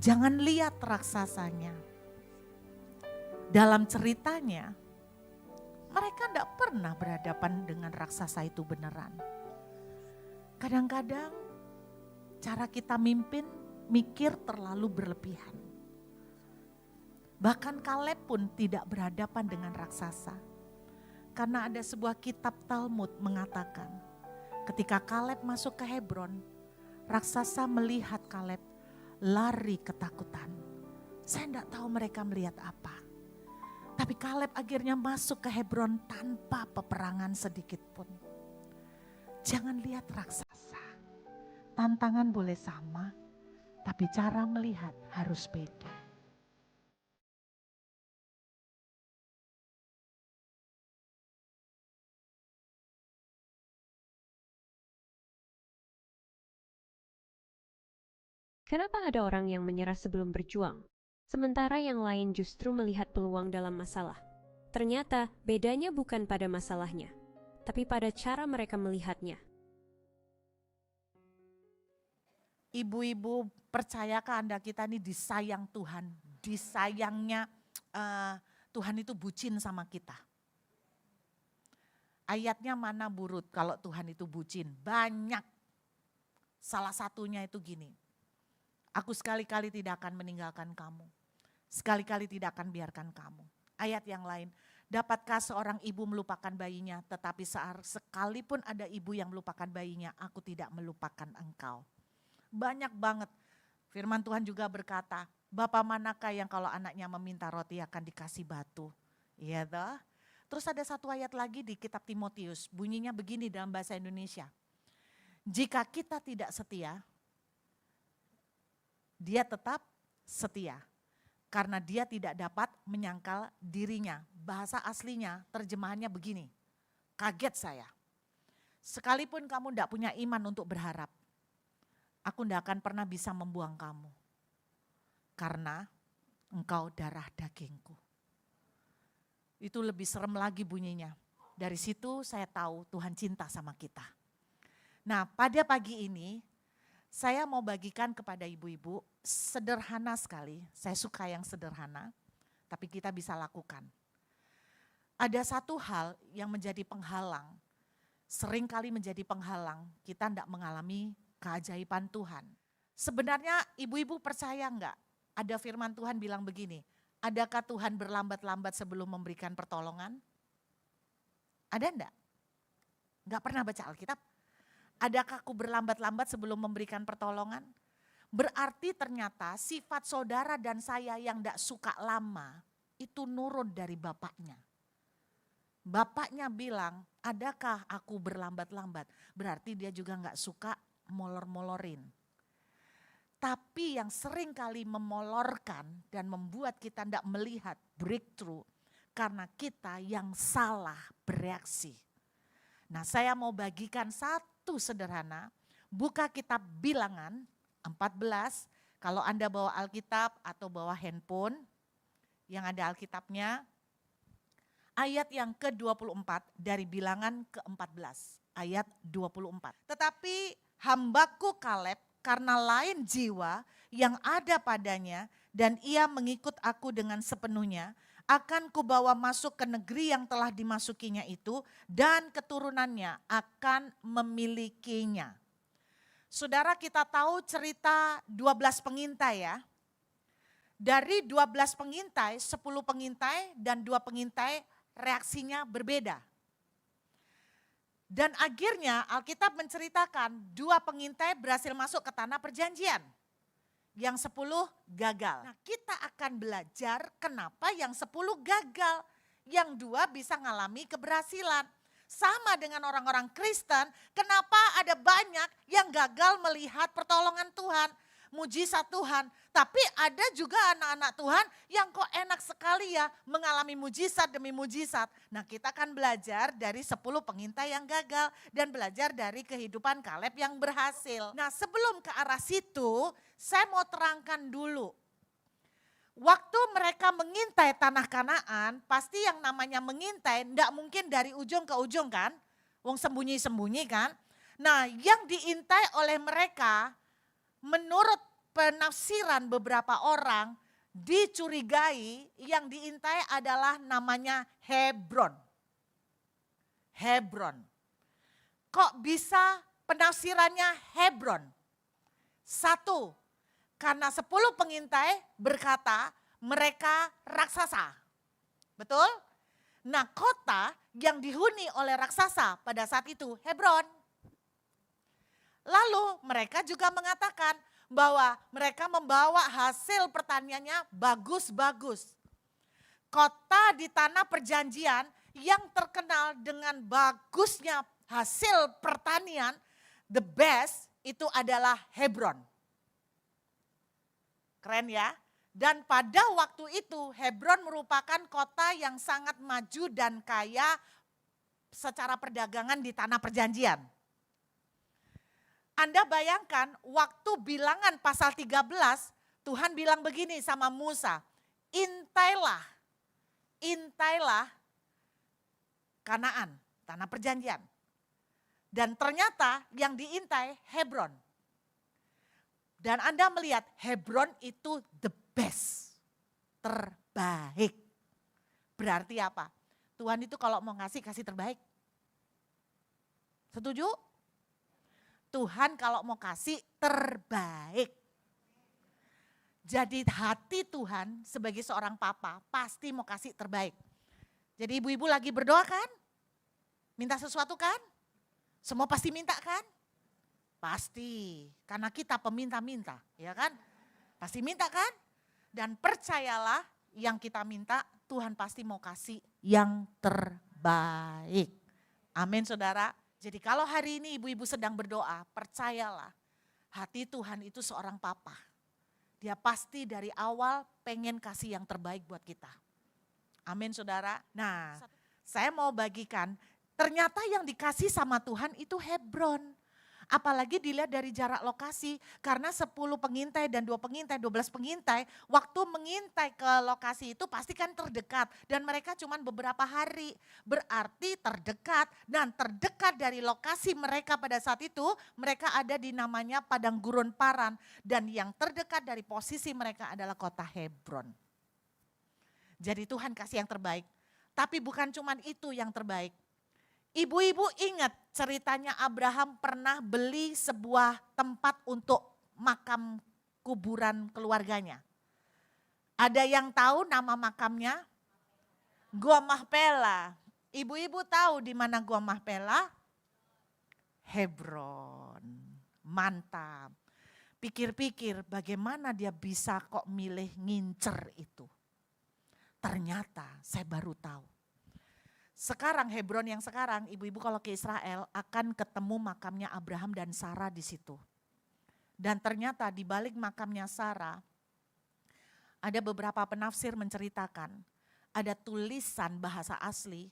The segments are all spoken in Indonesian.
Jangan lihat raksasanya. Dalam ceritanya, mereka tidak pernah berhadapan dengan raksasa itu beneran. Kadang-kadang cara kita mikir terlalu berlebihan. Bahkan Kaleb pun tidak berhadapan dengan raksasa. Karena ada sebuah kitab Talmud mengatakan, ketika Kaleb masuk ke Hebron, raksasa melihat Kaleb lari ketakutan. Saya tidak tahu mereka melihat apa. Tapi Kaleb akhirnya masuk ke Hebron tanpa peperangan sedikit pun. Jangan lihat raksasa. Tantangan boleh sama, tapi cara melihat harus beda. Kenapa ada orang yang menyerah sebelum berjuang, sementara yang lain justru melihat peluang dalam masalah? Ternyata bedanya bukan pada masalahnya, tapi pada cara mereka melihatnya. Ibu-ibu, percayakah Anda kita ini disayang Tuhan? Disayangnya Tuhan itu bucin sama kita. Ayatnya mana burut kalau Tuhan itu bucin? Banyak. Salah satunya itu gini. Aku sekali-kali tidak akan meninggalkan kamu. Sekali-kali tidak akan biarkan kamu. Ayat yang lain. Dapatkah seorang ibu melupakan bayinya, tetapi sekalipun ada ibu yang melupakan bayinya, aku tidak melupakan engkau. Banyak banget. Firman Tuhan juga berkata, Bapa manakah yang kalau anaknya meminta roti akan dikasih batu? Iya toh? Terus ada satu ayat lagi di kitab Timotius, bunyinya begini dalam bahasa Indonesia. Jika kita tidak setia, dia tetap setia. Karena dia tidak dapat menyangkal dirinya. Bahasa aslinya, terjemahannya begini. Kaget saya. Sekalipun kamu tidak punya iman untuk berharap, aku tidak akan pernah bisa membuang kamu. Karena engkau darah dagingku. Itu lebih serem lagi bunyinya. Dari situ saya tahu Tuhan cinta sama kita. Nah, pada pagi ini saya mau bagikan kepada ibu-ibu, sederhana sekali. Saya suka yang sederhana, tapi kita bisa lakukan. Ada satu hal yang menjadi penghalang, seringkali menjadi penghalang, kita tidak mengalami keajaiban Tuhan. Sebenarnya ibu-ibu percaya enggak? Ada firman Tuhan bilang begini, adakah Tuhan berlambat-lambat sebelum memberikan pertolongan? Ada enggak? Enggak pernah baca Alkitab? Adakah aku berlambat-lambat sebelum memberikan pertolongan? Berarti ternyata sifat saudara dan saya yang tidak suka lama itu nurun dari bapaknya. Bapaknya bilang, adakah aku berlambat-lambat? Berarti dia juga enggak suka molor-molorin. Tapi yang sering kali memolorkan dan membuat kita tidak melihat breakthrough karena kita yang salah bereaksi. Nah, saya mau bagikan satu sederhana, buka kitab Bilangan 14, kalau Anda bawa Alkitab atau bawa handphone yang ada Alkitabnya, ayat yang ke-24 dari Bilangan ke-14, ayat 24. Tetapi hambaku Kaleb karena lain jiwa yang ada padanya dan ia mengikut aku dengan sepenuhnya, akan kubawa masuk ke negeri yang telah dimasukinya itu dan keturunannya akan memilikinya. Saudara, kita tahu cerita 12 pengintai ya. Dari 12 pengintai, 10 pengintai dan 2 pengintai reaksinya berbeda. Dan akhirnya Alkitab menceritakan 2 pengintai berhasil masuk ke tanah perjanjian. Yang 10 gagal. Nah, kita akan belajar kenapa yang 10 gagal. Yang 2 bisa mengalami keberhasilan. Sama dengan orang-orang Kristen, kenapa ada banyak yang gagal melihat pertolongan Tuhan, mujizat Tuhan. Tapi ada juga anak-anak Tuhan yang kok enak sekali ya mengalami mujizat demi mujizat. Nah, kita akan belajar dari 10 pengintai yang gagal dan belajar dari kehidupan Kaleb yang berhasil. Nah, sebelum ke arah situ, saya mau terangkan dulu. Waktu mereka mengintai tanah Kanaan, pasti yang namanya mengintai enggak mungkin dari ujung ke ujung kan? Wong sembunyi-sembunyi kan? Nah, yang diintai oleh mereka menurut penafsiran beberapa orang dicurigai yang diintai adalah namanya Hebron. Hebron. Kok bisa penafsirannya Hebron? Satu, karena 10 pengintai berkata mereka raksasa. Betul? Nah, kota yang dihuni oleh raksasa pada saat itu Hebron. Lalu mereka juga mengatakan bahwa mereka membawa hasil pertaniannya bagus-bagus. Kota di tanah perjanjian yang terkenal dengan bagusnya hasil pertanian, the best, itu adalah Hebron. Keren ya? Dan pada waktu itu Hebron merupakan kota yang sangat maju dan kaya secara perdagangan di tanah perjanjian. Anda bayangkan waktu Bilangan pasal 13, Tuhan bilang begini sama Musa, intailah Kanaan, tanah perjanjian. Dan ternyata yang diintai Hebron. Dan Anda melihat Hebron itu the best, terbaik. Berarti apa? Tuhan itu kalau mau ngasih, kasih terbaik. Setuju? Tuhan kalau mau kasih terbaik. Jadi hati Tuhan sebagai seorang papa pasti mau kasih terbaik. Jadi ibu-ibu lagi berdoa kan? Minta sesuatu kan? Semua pasti minta kan? Pasti, karena kita peminta-minta, ya kan? Pasti minta kan? Dan percayalah yang kita minta Tuhan pasti mau kasih yang terbaik. Amin saudara. Jadi kalau hari ini ibu-ibu sedang berdoa, percayalah hati Tuhan itu seorang papa. Dia pasti dari awal pengen kasih yang terbaik buat kita. Amin saudara. Nah, saya mau bagikan, ternyata yang dikasih sama Tuhan itu Hebron. Apalagi dilihat dari jarak lokasi, karena 10 pengintai dan 2 pengintai, 12 pengintai, waktu mengintai ke lokasi itu pasti kan terdekat. Dan mereka cuma beberapa hari, berarti terdekat. Dan terdekat dari lokasi mereka pada saat itu, mereka ada di namanya Padang Gurun Paran. Dan yang terdekat dari posisi mereka adalah kota Hebron. Jadi Tuhan kasih yang terbaik, tapi bukan cuma itu yang terbaik. Ibu-ibu ingat ceritanya Abraham pernah beli sebuah tempat untuk makam kuburan keluarganya. Ada yang tahu nama makamnya? Gua Mahpela. Ibu-ibu tahu di mana Gua Mahpela? Hebron. Mantap. Pikir-pikir bagaimana dia bisa kok milih ngincer itu. Ternyata saya baru tahu. Sekarang Hebron yang sekarang, ibu-ibu kalau ke Israel akan ketemu makamnya Abraham dan Sarah di situ. Dan ternyata di balik makamnya Sarah, ada beberapa penafsir menceritakan, ada tulisan bahasa asli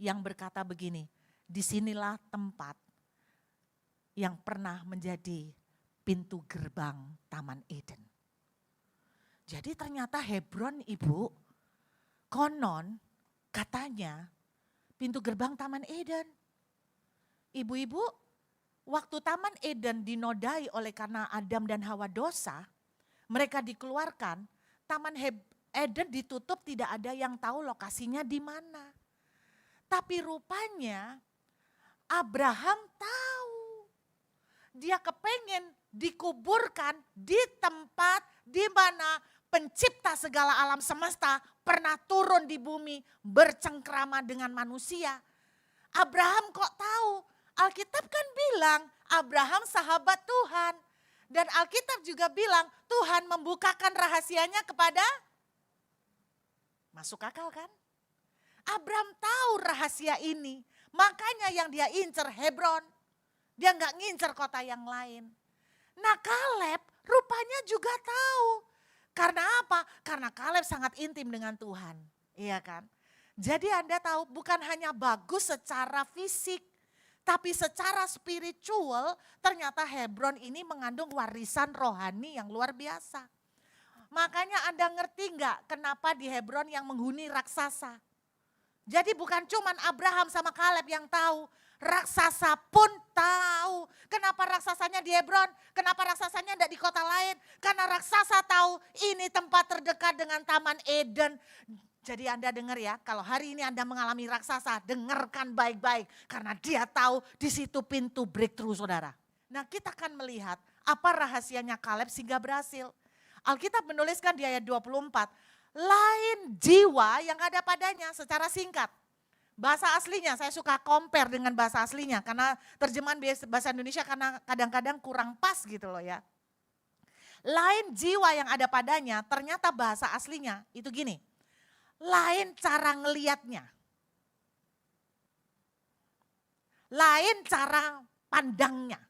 yang berkata begini, disinilah tempat yang pernah menjadi pintu gerbang Taman Eden. Jadi ternyata Hebron ibu, konon katanya pintu gerbang Taman Eden. Ibu-ibu, waktu Taman Eden dinodai oleh karena Adam dan Hawa dosa, mereka dikeluarkan, Taman Eden ditutup, tidak ada yang tahu lokasinya di mana. Tapi rupanya Abraham tahu. Dia kepengen dikuburkan di tempat di mana pencipta segala alam semesta pernah turun di bumi bercengkrama dengan manusia. Abraham kok tahu? Alkitab kan bilang Abraham sahabat Tuhan. Dan Alkitab juga bilang Tuhan membukakan rahasianya kepada, masuk akal kan? Abraham tahu rahasia ini. Makanya yang dia incer Hebron. Dia nggak ngincer kota yang lain. Nah Kaleb rupanya juga tahu. Karena apa? Karena Kaleb sangat intim dengan Tuhan. Iya kan? Jadi Anda tahu bukan hanya bagus secara fisik. Tapi secara spiritual ternyata Hebron ini mengandung warisan rohani yang luar biasa. Makanya Anda ngerti nggak kenapa di Hebron yang menghuni raksasa? Jadi bukan cuman Abraham sama Kaleb yang tahu, raksasa pun tahu. Kenapa raksasanya di Hebron? Kenapa raksasanya tidak di kota lain? Karena raksasa tahu ini tempat terdekat dengan Taman Eden. Jadi Anda dengar ya, kalau hari ini Anda mengalami raksasa, dengarkan baik-baik. Karena dia tahu di situ pintu breakthrough saudara. Nah kita akan melihat apa rahasianya Kaleb sehingga berhasil. Alkitab menuliskan di ayat 24, lain jiwa yang ada padanya secara singkat. Bahasa aslinya saya suka compare dengan bahasa aslinya karena terjemahan bahasa Indonesia karena kadang-kadang kurang pas gitu loh ya. Lain jiwa yang ada padanya ternyata bahasa aslinya itu gini. Lain cara ngelihatnya. Lain cara pandangnya.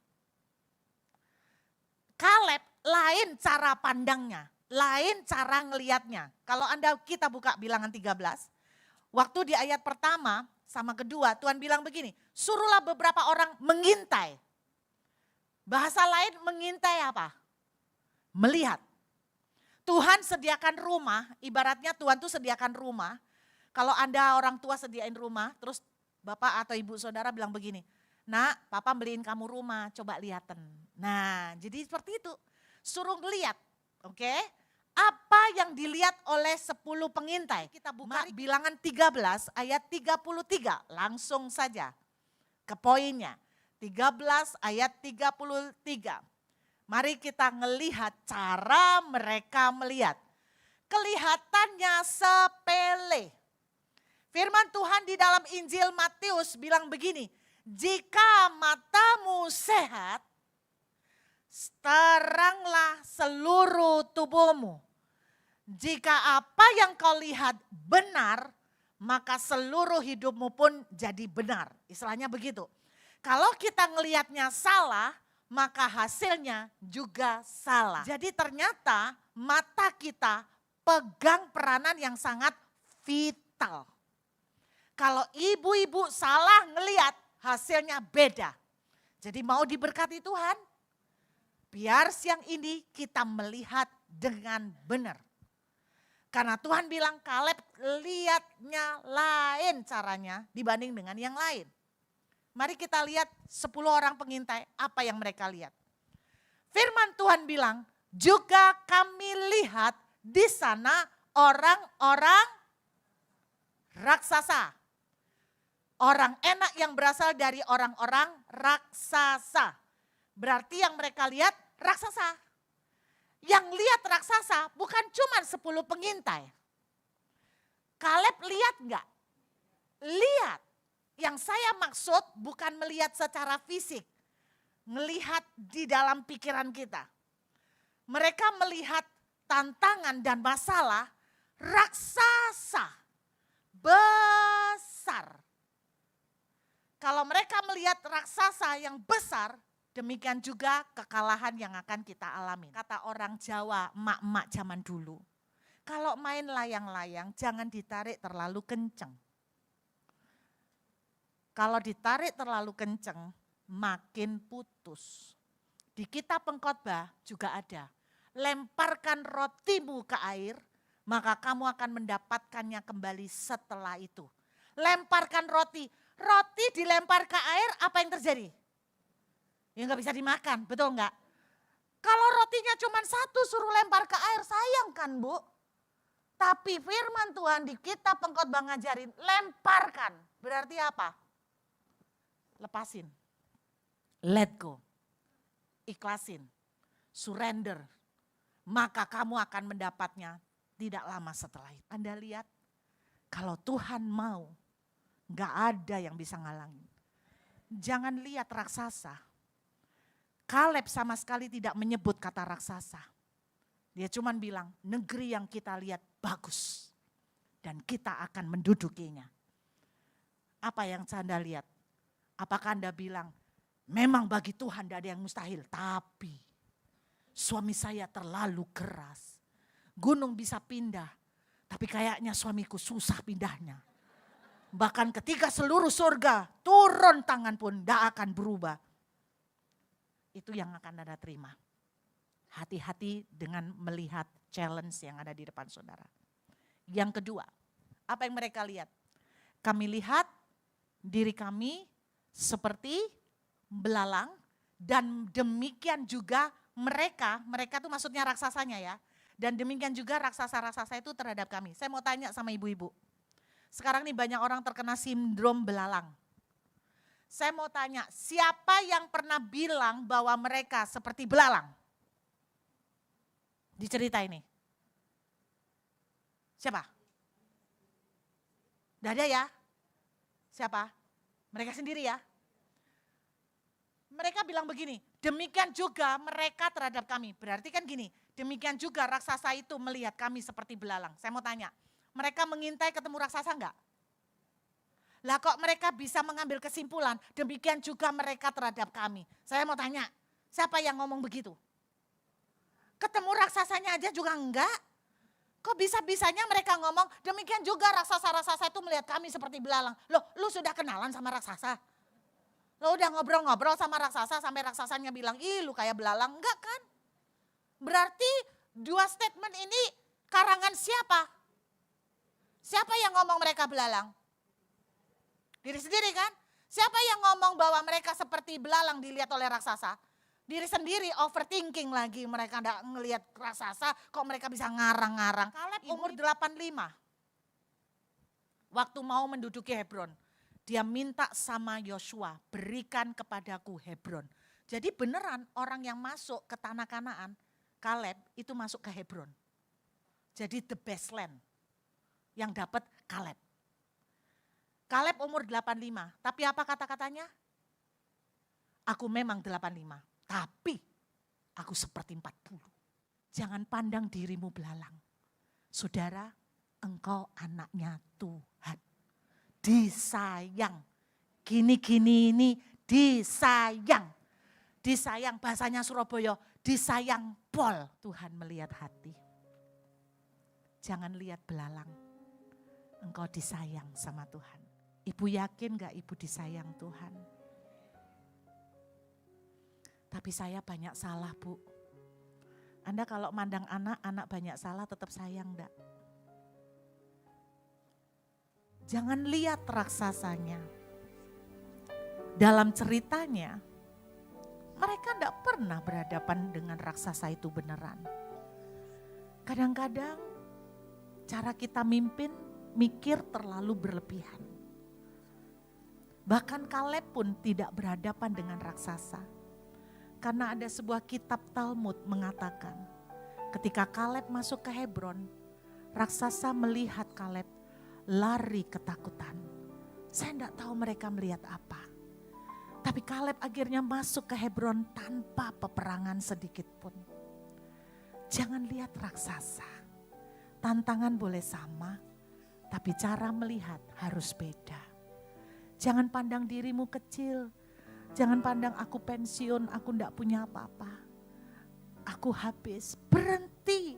Kaleb lain cara pandangnya, lain cara ngelihatnya. Kalau kita buka bilangan 13, waktu di ayat pertama sama kedua Tuhan bilang begini, suruhlah beberapa orang mengintai. Bahasa lain mengintai apa? Melihat. Tuhan sediakan rumah, ibaratnya Tuhan tuh sediakan rumah. Kalau Anda orang tua sediain rumah, terus bapak atau ibu saudara bilang begini, nak papa beliin kamu rumah, coba lihaten. Nah jadi seperti itu, suruh ngeliat, oke? Apa yang dilihat oleh 10 pengintai? Kita buka bilangan 13 ayat 33, langsung saja ke poinnya. 13 ayat 33. Mari kita ngelihat cara mereka melihat. Kelihatannya sepele. Firman Tuhan di dalam Injil Matius bilang begini, jika matamu sehat, teranglah seluruh tubuhmu. Jika apa yang kau lihat benar, maka seluruh hidupmu pun jadi benar. Istilahnya begitu. Kalau kita ngelihatnya salah, maka hasilnya juga salah. Jadi ternyata mata kita pegang peranan yang sangat vital. Kalau ibu-ibu salah ngelihat, hasilnya beda. Jadi mau diberkati Tuhan, biar siang ini kita melihat dengan benar. Karena Tuhan bilang Kaleb lihatnya lain caranya dibanding dengan yang lain. Mari kita lihat 10 orang pengintai apa yang mereka lihat. Firman Tuhan bilang, juga kami lihat di sana orang-orang raksasa. Orang enak yang berasal dari orang-orang raksasa. Berarti yang mereka lihat raksasa. Yang lihat raksasa bukan cuma 10 pengintai. Kaleb lihat enggak? Lihat. Yang saya maksud bukan melihat secara fisik. Melihat di dalam pikiran kita. Mereka melihat tantangan dan masalah raksasa. Besar. Kalau mereka melihat raksasa yang besar, demikian juga kekalahan yang akan kita alami. Kata orang Jawa, emak-emak zaman dulu. Kalau main layang-layang jangan ditarik terlalu kenceng. Kalau ditarik terlalu kenceng, makin putus. Di kitab Pengkhotbah juga ada. Lemparkan rotimu ke air, maka kamu akan mendapatkannya kembali setelah itu. Lemparkan roti. Roti dilempar ke air, apa yang terjadi? Ya nggak bisa dimakan, betul nggak? Kalau rotinya cuma satu suruh lempar ke air, sayang kan Bu? Tapi firman Tuhan di kitab Pengkhotbah ngajarin, lemparkan. Berarti apa? Lepasin, let go, ikhlasin, surrender. Maka kamu akan mendapatnya tidak lama setelah itu. Anda lihat, kalau Tuhan mau, gak ada yang bisa ngalangin. Jangan lihat raksasa. Kaleb sama sekali tidak menyebut kata raksasa. Dia cuma bilang, negeri yang kita lihat bagus. Dan kita akan mendudukinya. Apa yang Anda lihat? Apakah Anda bilang, memang bagi Tuhan tidak ada yang mustahil. Tapi suami saya terlalu keras. Gunung bisa pindah, tapi kayaknya suamiku susah pindahnya. Bahkan ketika seluruh surga turun tangan pun tidak akan berubah. Itu yang akan Anda terima. Hati-hati dengan melihat challenge yang ada di depan saudara. Yang kedua, apa yang mereka lihat? Kami lihat diri kami seperti belalang, dan demikian juga mereka itu maksudnya raksasanya ya. Dan demikian juga raksasa-raksasa itu terhadap kami. Saya mau tanya sama ibu-ibu. Sekarang nih banyak orang terkena sindrom belalang. Saya mau tanya, siapa yang pernah bilang bahwa mereka seperti belalang? Di cerita ini. Siapa? Tidak ada ya? Siapa? Mereka sendiri ya? Mereka bilang begini, demikian juga mereka terhadap kami. Berarti kan gini, demikian juga raksasa itu melihat kami seperti belalang. Saya mau tanya, mereka mengintai ketemu raksasa enggak? Lah kok mereka bisa mengambil kesimpulan, demikian juga mereka terhadap kami. Saya mau tanya, siapa yang ngomong begitu? Ketemu raksasanya aja juga enggak? Kok bisa-bisanya mereka ngomong, demikian juga raksasa-raksasa itu melihat kami seperti belalang. Loh, lu sudah kenalan sama raksasa? Lo udah ngobrol-ngobrol sama raksasa sampai raksasanya bilang, ih lu kayak belalang. Enggak kan? Berarti dua statement ini karangan siapa? Siapa yang ngomong mereka belalang? Diri sendiri kan? Siapa yang ngomong bahwa mereka seperti belalang dilihat oleh raksasa? Diri sendiri overthinking lagi, mereka enggak ngelihat raksasa, kok mereka bisa ngarang-ngarang. Kaleb umur 85, waktu mau menduduki Hebron, dia minta sama Yosua, berikan kepadaku Hebron. Jadi beneran orang yang masuk ke tanah Kanaan, Kaleb itu masuk ke Hebron. Jadi the best land yang dapat Kaleb. Kaleb umur 85, tapi apa kata-katanya? Aku memang 85, tapi aku seperti 40. Jangan pandang dirimu belalang. Saudara, engkau anaknya Tuhan. Disayang. Gini-gini ini disayang. Disayang, bahasanya Surabaya, disayang pol. Tuhan melihat hati. Jangan lihat belalang. Engkau disayang sama Tuhan. Ibu yakin gak ibu disayang Tuhan? Tapi saya banyak salah, Bu. Anda kalau mandang anak banyak salah tetap sayang enggak? Jangan lihat raksasanya. Dalam ceritanya, mereka enggak pernah berhadapan dengan raksasa itu beneran. Kadang-kadang cara kita mikir terlalu berlebihan. Bahkan Kaleb pun tidak berhadapan dengan raksasa. Karena ada sebuah kitab Talmud mengatakan, ketika Kaleb masuk ke Hebron, raksasa melihat Kaleb lari ketakutan. Saya tidak tahu mereka melihat apa. Tapi Kaleb akhirnya masuk ke Hebron tanpa peperangan sedikit pun. Jangan lihat raksasa. Tantangan boleh sama, tapi cara melihat harus beda. Jangan pandang dirimu kecil. Jangan pandang aku pensiun, aku enggak punya apa-apa. Aku habis. Berhenti.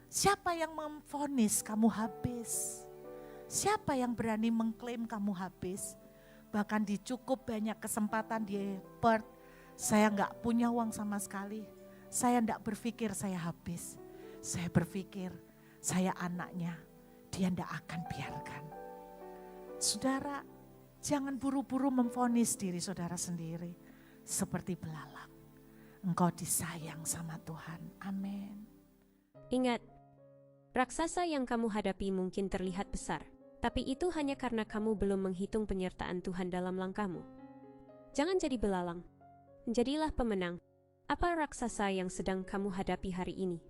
Siapa yang memvonis kamu habis? Siapa yang berani mengklaim kamu habis? Bahkan di cukup banyak kesempatan di Perth, saya enggak punya uang sama sekali. Saya enggak berpikir saya habis. Saya berpikir saya anaknya, dia enggak akan biarkan. Saudara, jangan buru-buru memvonis diri saudara sendiri seperti belalang. Engkau disayang sama Tuhan. Amin. Ingat, raksasa yang kamu hadapi mungkin terlihat besar, tapi itu hanya karena kamu belum menghitung penyertaan Tuhan dalam langkahmu. Jangan jadi belalang, jadilah pemenang. Apa raksasa yang sedang kamu hadapi hari ini?